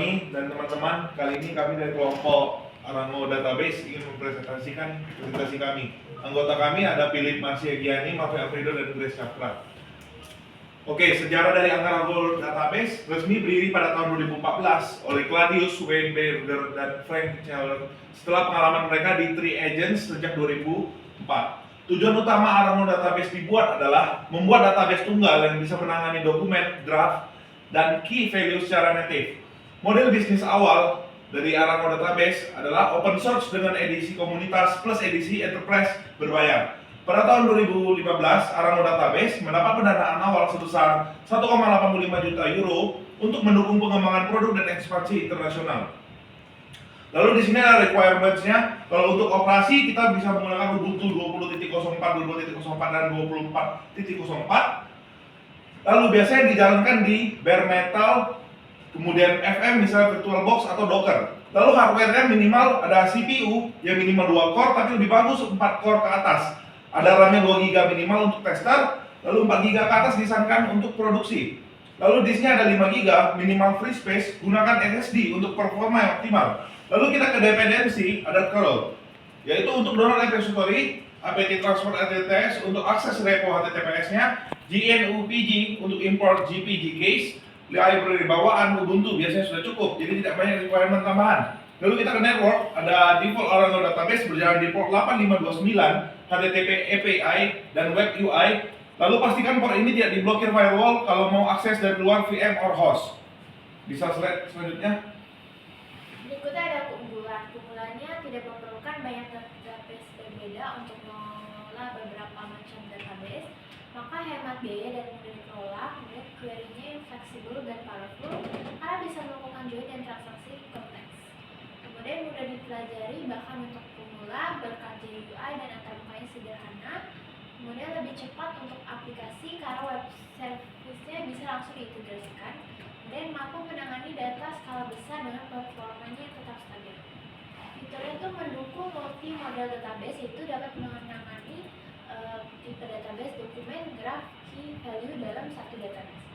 Tony dan teman-teman. Kali ini kami dari kelompok Arango Database ingin mempresentasikan presentasi kami. Anggota kami ada Philip Marsiagiani, Mafe Alfredo, dan Grace Chakra. Oke, sejarah dari Arango Database resmi berdiri pada tahun 2014 oleh Claudius Weinberger dan Frank Scheller setelah pengalaman mereka di Three Agents sejak 2004. Tujuan utama Arango Database dibuat adalah membuat database tunggal yang bisa menangani dokumen, draft, dan key value secara native. Model bisnis awal dari Arango Database adalah open source dengan edisi komunitas plus edisi enterprise berbayar. Pada tahun 2015, Arango Database mendapat pendanaan awal sebesar 1,85 juta euro untuk mendukung pengembangan produk dan ekspansi internasional. Lalu di sini ada requirements-nya. Kalau untuk operasi kita bisa menggunakan Ubuntu 20.04, 20.04 dan 24.04. Lalu biasanya dijalankan di bare metal, kemudian FM misalnya VirtualBox atau Docker. Lalu hardware-nya minimal ada CPU yang minimal 2 core tapi lebih bagus 4 core ke atas. Ada RAM-nya 2 GB minimal untuk tester, lalu 4 GB ke atas disarankan untuk produksi. Lalu disknya ada 5 GB minimal free space, gunakan SSD untuk performa yang optimal. Lalu kita ke dependensi, ada curl, yaitu untuk download repository, apt transfer RTTS untuk akses repo HTTPS-nya, GNU-PG untuk import GPG case, library bawaan Ubuntu biasanya sudah cukup, jadi tidak banyak requirement tambahan. Lalu kita ke network, ada default Arango Database berjalan di port 8529, HTTP API dan Web UI. Lalu pastikan port ini tidak diblokir firewall kalau mau akses dari luar VM or host. Bisa slide selanjutnya. Berikutnya ada keunggulan. Keunggulannya tidak memerlukan banyak database berbeda untuk mengelola beberapa macam database, maka hemat biaya dan mudah dikelola. Kemudian query-nya yang fleksibel dan powerful karena bisa melakukan join dan transaksi kompleks. Kemudian mudah dipelajari bahkan untuk pemula berkat GUI dan antarmukanya sederhana. Kemudian lebih cepat untuk aplikasi karena web service-nya bisa langsung diintegrasikan. Kemudian mampu menangani data skala besar dengan performanya yang tetap stabil. Fiturnya itu mendukung multi model database, yaitu dapat menangani tipe database, dokumen, graph, key value dalam satu database.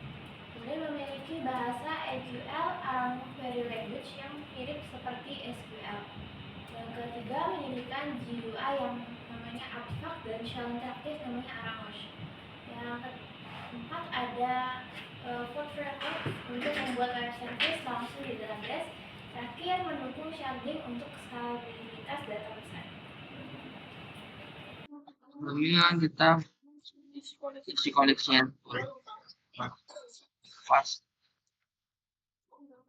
Kemudian memiliki bahasa SQL Arango Query Language yang mirip seperti SQL. Yang ketiga, menyediakan GUI yang namanya abstract dan shell interaktif namanya Arango. Yang keempat ada Code Framework untuk membuat web service langsung di database. Terakhir, mendukung sharding untuk skalabilitas data besar. Kemudian kita isi koleksinya pas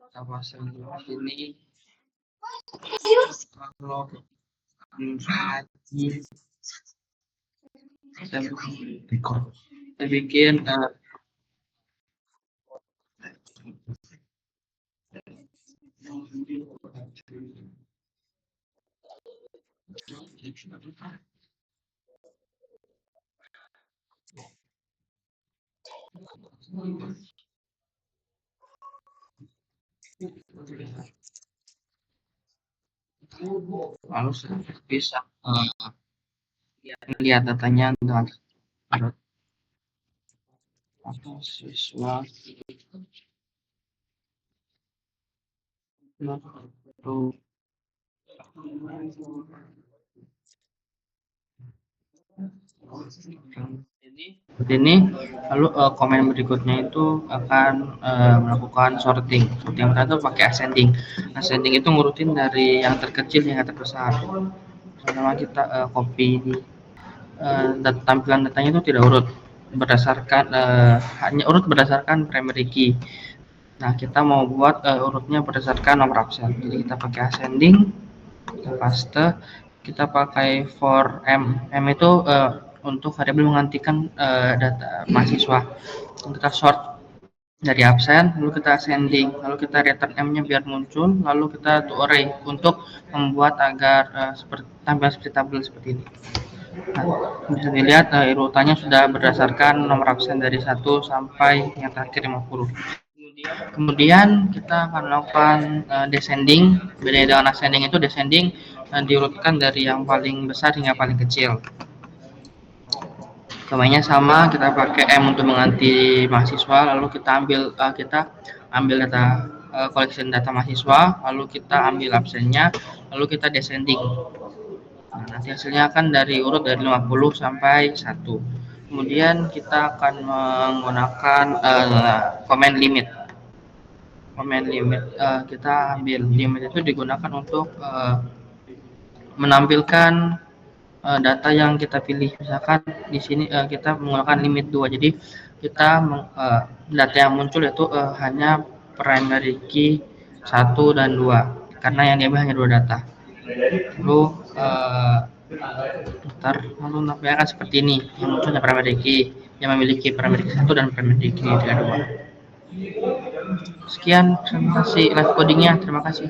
kita pasang di sini. Kalau kita bikin lalu bisa lihat datanya dengan siswa seperti ini. Lalu komen berikutnya itu akan melakukan sorting. Yang pertama itu pakai ascending. Ascending itu ngurutin dari yang terkecil hingga terbesar. Pertama kita copy tampilan datanya itu tidak urut berdasarkan hanya urut berdasarkan primary key. Nah, kita mau buat urutnya berdasarkan nomor absen. Jadi kita pakai ascending, kita paste, kita pakai for m. M itu untuk variabel menggantikan data mahasiswa. Kita sort dari absen, lalu kita ascending, lalu kita return m-nya biar muncul, lalu kita to array untuk membuat agar tampil seperti tabel seperti ini. Nah, bisa dilihat urutannya sudah berdasarkan nomor absen dari 1 sampai yang terakhir 50. Kemudian kita akan melakukan descending. Beda dengan ascending itu descending diurutkan dari yang paling besar hingga paling kecil. Domainnya sama, kita pakai M untuk mengganti mahasiswa, lalu kita ambil data collection data mahasiswa, lalu kita ambil absennya, lalu kita descending. Nah, nanti hasilnya akan dari urut dari 50 sampai 1. Kemudian kita akan menggunakan comment limit. Comment limit kita ambil limit itu digunakan untuk menampilkan data yang kita pilih. Misalkan di sini kita menggunakan limit 2. Jadi kita data yang muncul itu hanya primary key 1 dan 2 karena yang diambil hanya 2 data. Lalu lalu nampaknya akan seperti ini, yang munculnya primary key yang memiliki primary key 1 dan primary key 2. Sekian, terima kasih live codingnya, terima kasih.